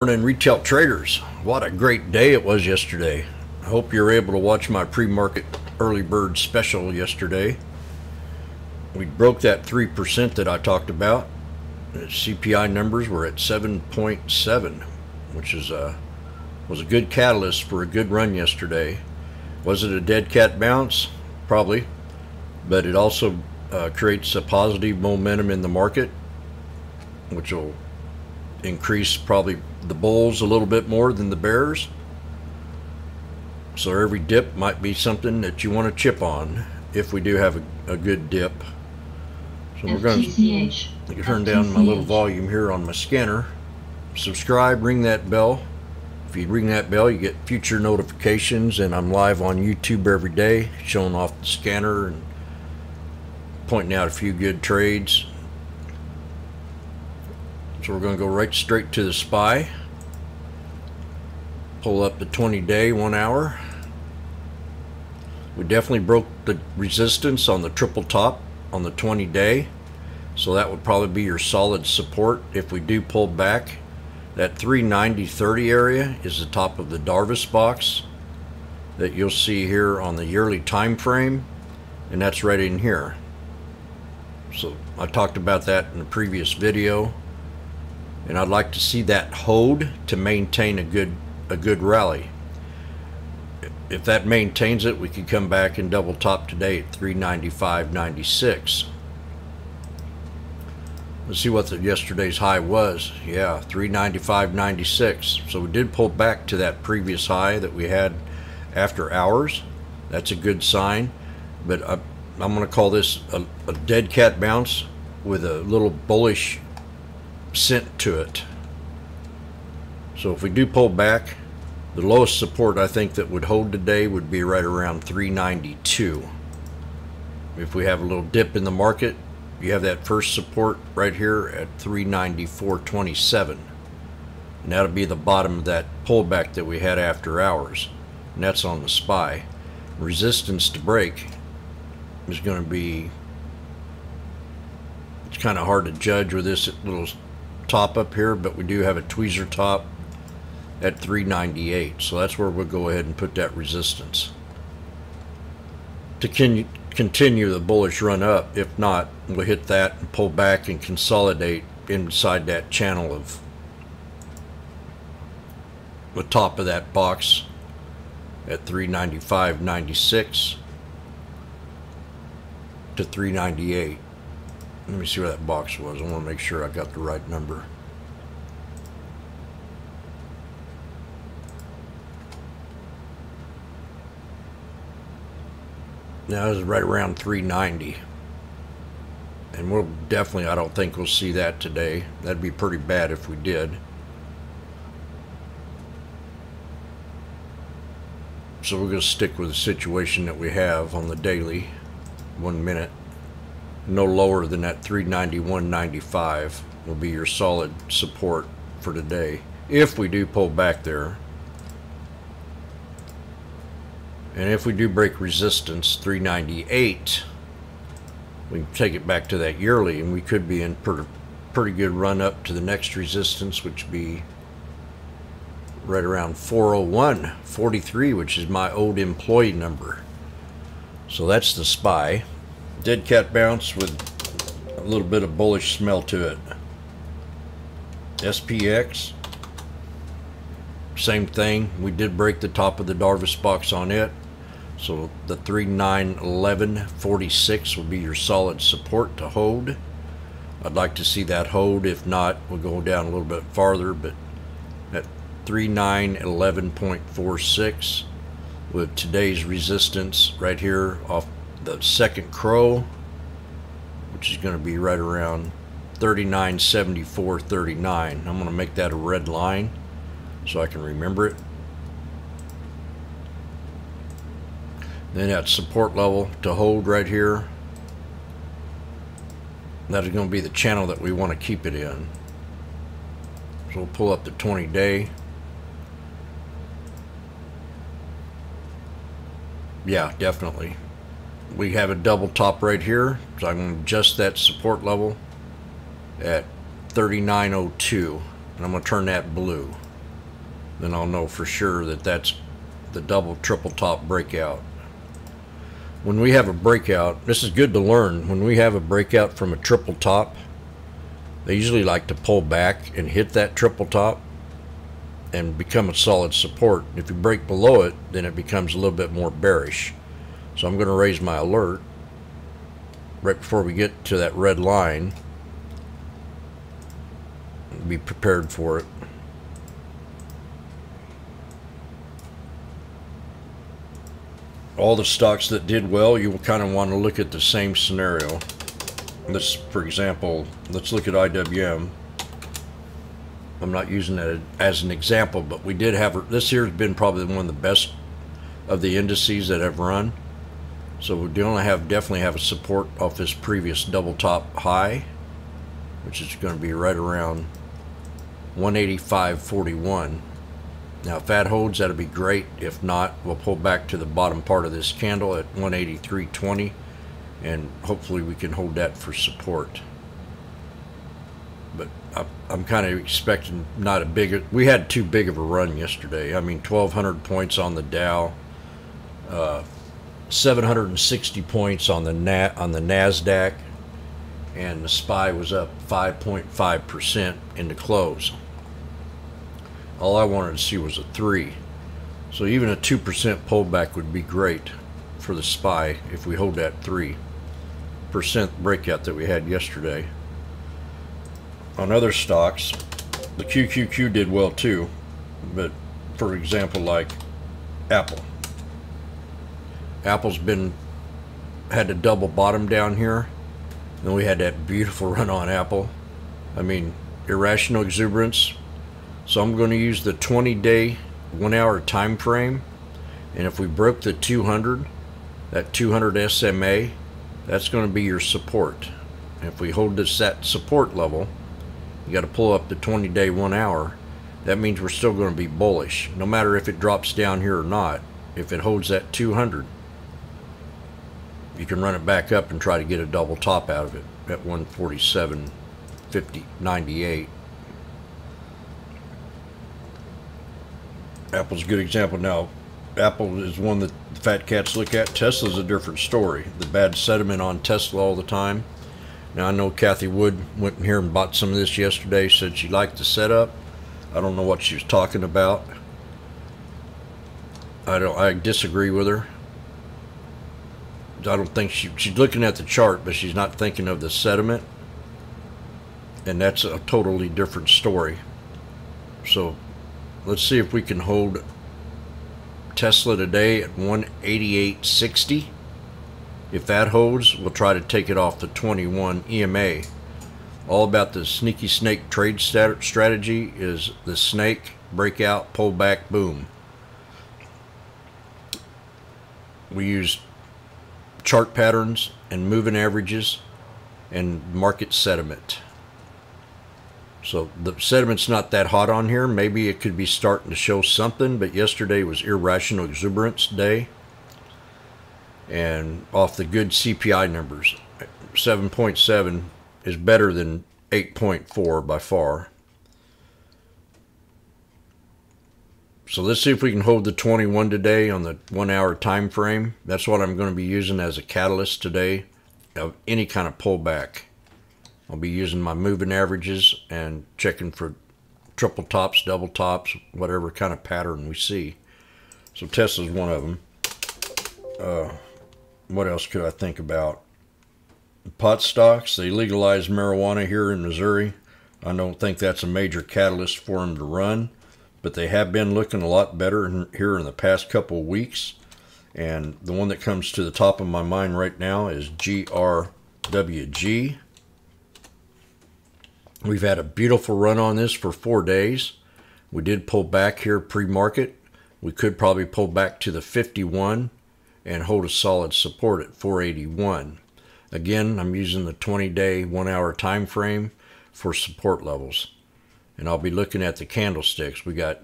Morning, retail traders. What a great day it was yesterday. I hope you're able to watch my pre-market early bird special yesterday. We broke that 3% that I talked about. The CPI numbers were at 7.7, which was a good catalyst for a good run yesterday. Was it a dead cat bounce? Probably, but it also creates a positive momentum in the market, which will increase probably the bulls a little bit more than the bears. So every dip might be something that you want to chip on if we do have a good dip. So we're going to turn down my little volume here on my scanner. Subscribe, ring that bell. If you ring that bell, you get future notifications, and I'm live on YouTube every day showing off the scanner and pointing out a few good trades. So we're going to go right straight to the SPY. Pull up the 20-day, 1 hour. We definitely broke the resistance on the triple top on the 20-day. So that would probably be your solid support if we do pull back. That 390.30 area is the top of the Darvis box that you'll see here on the yearly time frame, and that's right in here. So I talked about that in the previous video. And I'd like to see that hold to maintain a good rally. If that maintains it, we could come back and double top today at 395.96. Let's see what yesterday's high was. Yeah, 395.96. So we did pull back to that previous high that we had after hours. That's a good sign. But I'm going to call this a dead cat bounce with a little bullish scent to it. So if we do pull back, the lowest support I think that would hold today would be right around 392. If we have a little dip in the market, you have that first support right here at 394.27, and that'll be the bottom of that pullback that we had after hours, and that's on the SPY. Resistance to break is going to be, it's kind of hard to judge with this little top up here, but we do have a tweezer top at 398, so that's where we'll go ahead and put that resistance to continue the bullish run up. If not, we'll hit that and pull back and consolidate inside that channel of the top of that box at 395.96 to 398. Let me see where that box was. I want to make sure I got the right number. Now this is right around 390. And we'll definitely, I don't think we'll see that today. That'd be pretty bad if we did. So we're going to stick with the situation that we have on the daily, 1 minute. No lower than that 391.95 will be your solid support for today if we do pull back there. And if we do break resistance 398, we can take it back to that yearly, and we could be in pretty good run up to the next resistance, which would be right around 401.43, which is my old employee number. So that's the SPY. Dead cat bounce with a little bit of bullish smell to it. SPX, same thing. We did break the top of the Darvis box on it. So the 3911.46 will be your solid support to hold. I'd like to see that hold. If not, we'll go down a little bit farther, but at 3911.46 with today's resistance right here off the second crow, which is going to be right around 3974.39. I'm going to make that a red line so I can remember it. Then that support level to hold right here, that is going to be the channel that we want to keep it in. So we'll pull up the 20-day. Yeah, definitely. We have a double top right here, so I'm going to adjust that support level at 3902, and I'm going to turn that blue. then I'll know for sure that that's the double triple top breakout. When we have a breakout, this is good to learn. When we have a breakout from a triple top, they usually like to pull back and hit that triple top and become a solid support. If you break below it, then it becomes a little bit more bearish. So I'm going to raise my alert right before we get to that red line. Be prepared for it. All the stocks that did well, you will kind of want to look at the same scenario. This, for example, let's look at IWM. I'm not using that as an example, but we did have, this year has been probably one of the best of the indices that have run. So we definitely have a support off this previous double top high, which is going to be right around 185.41. Now if that holds, that'll be great. If not, we'll pull back to the bottom part of this candle at 183.20, and hopefully we can hold that for support. But I'm kind of expecting not a big, we had too big of a run yesterday. I mean, 1,200 points on the Dow, 760 points on the NASDAQ, and the SPY was up 5.5% in the close. All I wanted to see was a 3. So even a 2% pullback would be great for the SPY if we hold that 3% breakout that we had yesterday. On other stocks, the QQQ did well too, but for example, like Apple. Apple's had a double bottom down here, and we had that beautiful run on Apple. I mean, irrational exuberance. So I'm going to use the 20-day 1-hour time frame, and if we broke the 200, that 200 SMA, that's going to be your support. And if we hold this at support level, you got to pull up the 20-day 1 hour. That means we're still going to be bullish, no matter if it drops down here or not. If it holds that 200, you can run it back up and try to get a double top out of it at 147.98. Apple's a good example. Now, Apple is one that the fat cats look at. Tesla's a different story. The bad sentiment on Tesla all the time. Now, I know Kathy Wood went in here and bought some of this yesterday, said she liked the setup. I don't know what she was talking about. I disagree with her. I don't think she's looking at the chart, but she's not thinking of the sentiment. And that's a totally different story. So let's see if we can hold Tesla today at 188.60. If that holds, we'll try to take it off the 21 EMA. All about the sneaky snake trade strategy is the snake, breakout, pull back, boom. We use chart patterns and moving averages and market sentiment. So the sentiment's not that hot on here. Maybe it could be starting to show something, but yesterday was irrational exuberance day. And off the good CPI numbers, 7.7 is better than 8.4 by far. So let's see if we can hold the 21 today on the 1 hour time frame. That's what I'm going to be using as a catalyst today of any kind of pullback. I'll be using my moving averages and checking for triple tops, double tops, whatever kind of pattern we see. So Tesla's one of them. What else could I think about? Pot stocks, they legalized marijuana here in Missouri. I don't think that's a major catalyst for them to run, but they have been looking a lot better here in the past couple of weeks. And the one that comes to the top of my mind right now is GRWG. We've had a beautiful run on this for 4 days. We did pull back here pre-market. We could probably pull back to the 51 and hold a solid support at 481. Again, I'm using the 20-day 1 hour time frame for support levels. And I'll be looking at the candlesticks. We got,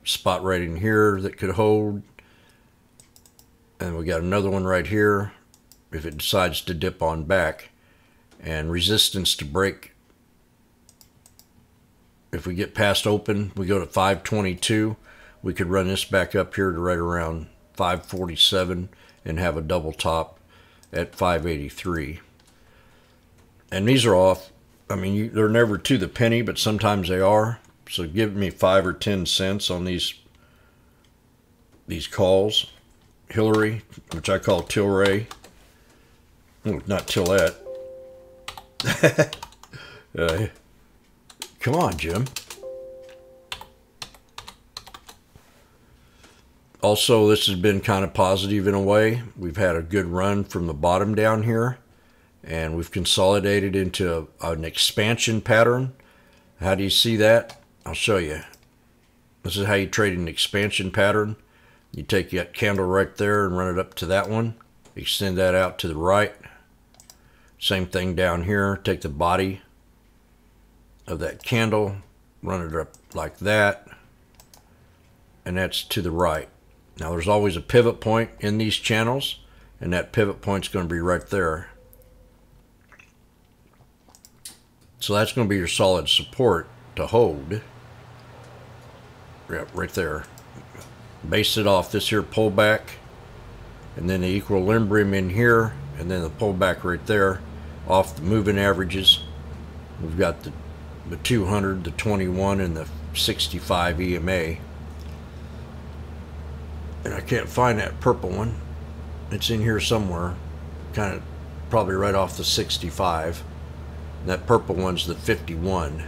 spot right in here that could hold. And we got another one right here if it decides to dip on back. And resistance to break. If we get past open, we go to 522. we could run this back up here to right around 547 and have a double top at 583. And these are off. I mean, they're never to the penny, but sometimes they are. So give me 5 or 10 cents on these calls. Hillary, which I call TLRY. Oh, not Tillette. Come on, Jim. Also, this has been kind of positive in a way. We've had a good run from the bottom down here, and we've consolidated into an expansion pattern. How do you see that? I'll show you. This is how you trade an expansion pattern. You take that candle right there and run it up to that one. Extend that out to the right. Same thing down here. Take the body of that candle, run it up like that, and that's to the right. Now there's always a pivot point in these channels, and that pivot point's going to be right there. So that's going to be your solid support to hold. Yep, right there. Base it off this here pullback, and then the equilibrium in here, and then the pullback right there off the moving averages. We've got the 200, the 21, and the 65 EMA. And I can't find that purple one. It's in here somewhere, kind of probably right off the 65. And that purple one's the 51.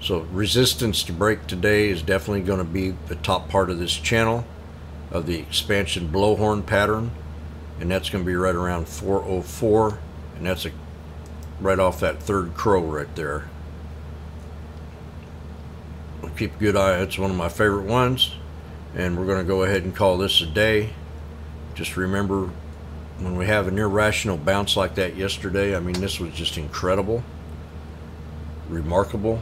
So resistance to break today is definitely going to be the top part of this channel of the expansion blowhorn pattern, and that's going to be right around 404, and that's right off that third crow right there. I'll keep a good eye. It's one of my favorite ones, and we're going to go ahead and call this a day. Just remember, when we have an irrational bounce like that yesterday, I mean, this was just incredible, remarkable,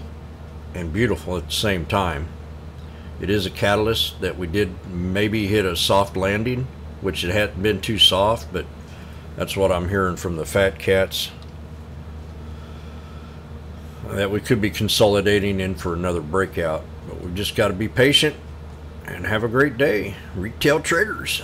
and beautiful at the same time. It is a catalyst that we did maybe hit a soft landing, which it hadn't been too soft, but that's what I'm hearing from the fat cats, that we could be consolidating in for another breakout. But we've just got to be patient and have a great day, retail traders.